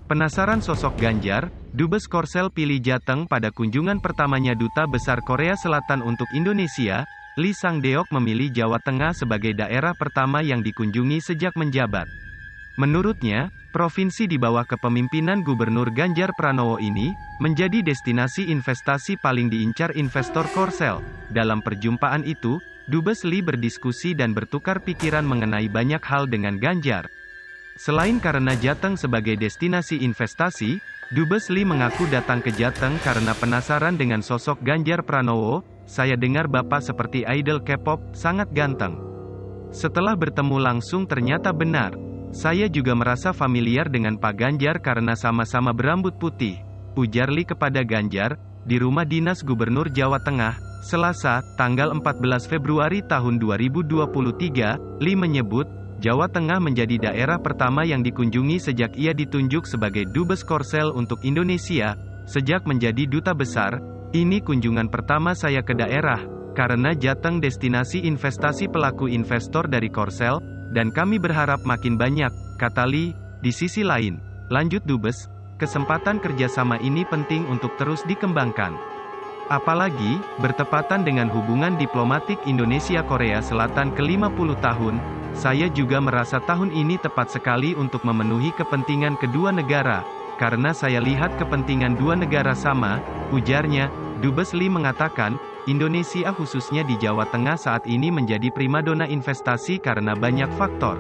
Penasaran sosok Ganjar, Dubes Korsel pilih Jateng pada kunjungan pertamanya Duta Besar Korea Selatan untuk Indonesia, Lee Sang-deok memilih Jawa Tengah sebagai daerah pertama yang dikunjungi sejak menjabat. Menurutnya, provinsi di bawah kepemimpinan Gubernur Ganjar Pranowo ini, menjadi destinasi investasi paling diincar investor Korsel. Dalam perjumpaan itu, Dubes Lee berdiskusi dan bertukar pikiran mengenai banyak hal dengan Ganjar. Selain karena Jateng sebagai destinasi investasi, Dubes Lee mengaku datang ke Jateng karena penasaran dengan sosok Ganjar Pranowo. Saya dengar Bapak seperti idol K-pop, sangat ganteng. Setelah bertemu langsung ternyata benar. Saya juga merasa familiar dengan Pak Ganjar karena sama-sama berambut putih, ujar Lee kepada Ganjar, di rumah dinas Gubernur Jawa Tengah, Selasa, tanggal 14 Februari tahun 2023, Lee menyebut, Jawa Tengah menjadi daerah pertama yang dikunjungi sejak ia ditunjuk sebagai Dubes Korsel untuk Indonesia. Sejak menjadi duta besar, ini kunjungan pertama saya ke daerah, karena Jateng destinasi investasi pelaku investor dari Korsel, dan kami berharap makin banyak, kata Lee. Di sisi lain, lanjut Dubes, kesempatan kerjasama ini penting untuk terus dikembangkan. Apalagi, bertepatan dengan hubungan diplomatik Indonesia-Korea Selatan ke-50 tahun, saya juga merasa tahun ini tepat sekali untuk memenuhi kepentingan kedua negara, karena saya lihat kepentingan dua negara sama, ujarnya. Dubes Lee mengatakan, Indonesia khususnya di Jawa Tengah saat ini menjadi primadona investasi karena banyak faktor,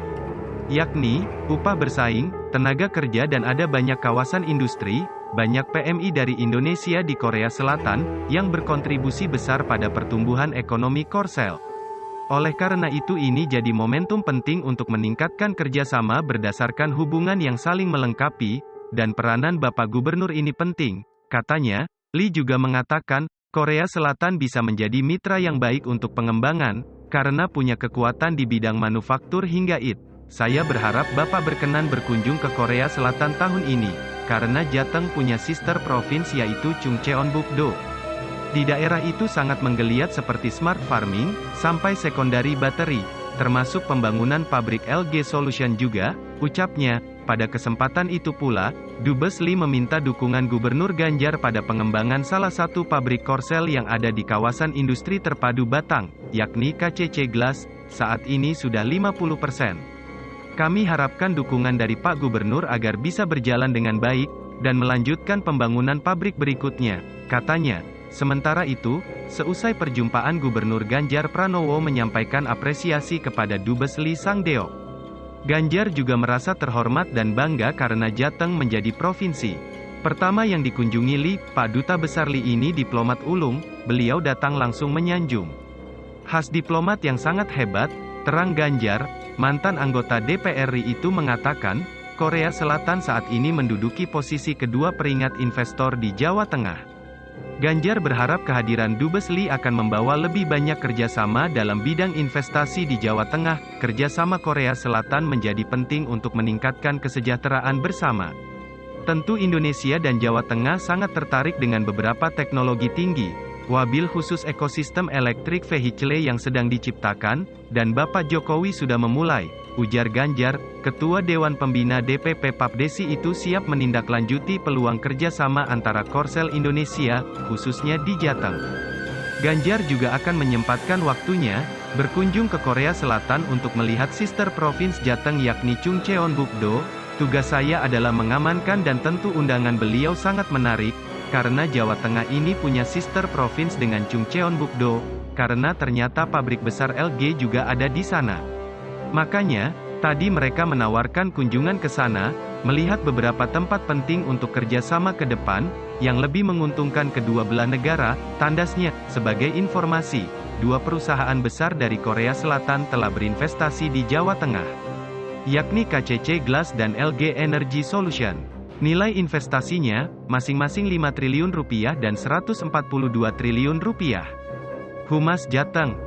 yakni, upah bersaing, tenaga kerja dan ada banyak kawasan industri, banyak PMI dari Indonesia di Korea Selatan, yang berkontribusi besar pada pertumbuhan ekonomi Korsel. Oleh karena itu ini jadi momentum penting untuk meningkatkan kerjasama berdasarkan hubungan yang saling melengkapi, dan peranan Bapak Gubernur ini penting, katanya. Lee juga mengatakan, Korea Selatan bisa menjadi mitra yang baik untuk pengembangan, karena punya kekuatan di bidang manufaktur hingga IT. Saya berharap Bapak berkenan berkunjung ke Korea Selatan tahun ini, karena Jateng punya sister provinsi yaitu Chungcheonbuk-do. Di daerah itu sangat menggeliat seperti smart farming, sampai sekondari bateri, termasuk pembangunan pabrik LG Solution juga, ucapnya. Pada kesempatan itu pula, Dubes Lee meminta dukungan Gubernur Ganjar pada pengembangan salah satu pabrik Korsel yang ada di kawasan industri terpadu Batang, yakni KCC Glass, saat ini sudah 50%. Kami harapkan dukungan dari Pak Gubernur agar bisa berjalan dengan baik, dan melanjutkan pembangunan pabrik berikutnya, katanya. Sementara itu, seusai perjumpaan Gubernur Ganjar Pranowo menyampaikan apresiasi kepada Dubes Lee Sang-deok. Ganjar juga merasa terhormat dan bangga karena Jateng menjadi provinsi pertama yang dikunjungi Lee. Pak Duta Besar Lee ini diplomat ulung, beliau datang langsung menyanjung. Khas diplomat yang sangat hebat, terang Ganjar. Mantan anggota DPR RI itu mengatakan, Korea Selatan saat ini menduduki posisi kedua peringat investor di Jawa Tengah. Ganjar berharap kehadiran Dubes Lee akan membawa lebih banyak kerjasama dalam bidang investasi di Jawa Tengah. Kerjasama Korea Selatan menjadi penting untuk meningkatkan kesejahteraan bersama. Tentu Indonesia dan Jawa Tengah sangat tertarik dengan beberapa teknologi tinggi, wabil khusus ekosistem elektrik vehicle yang sedang diciptakan, dan Bapak Jokowi sudah memulai, ujar Ganjar. Ketua Dewan Pembina DPP Papdesi itu siap menindaklanjuti peluang kerjasama antara Korsel Indonesia, khususnya di Jateng. Ganjar juga akan menyempatkan waktunya, berkunjung ke Korea Selatan untuk melihat sister provinsi Jateng yakni Chungcheonbuk-do. Tugas saya adalah mengamankan dan tentu undangan beliau sangat menarik, karena Jawa Tengah ini punya sister provinsi dengan Chungcheonbuk-do, karena ternyata pabrik besar LG juga ada di sana. Makanya, tadi mereka menawarkan kunjungan ke sana, melihat beberapa tempat penting untuk kerjasama ke depan, yang lebih menguntungkan kedua belah negara, tandasnya. Sebagai informasi, dua perusahaan besar dari Korea Selatan telah berinvestasi di Jawa Tengah, yakni KCC Glass dan LG Energy Solution. Nilai investasinya, masing-masing 5 triliun rupiah dan 142 triliun rupiah. Humas Jateng,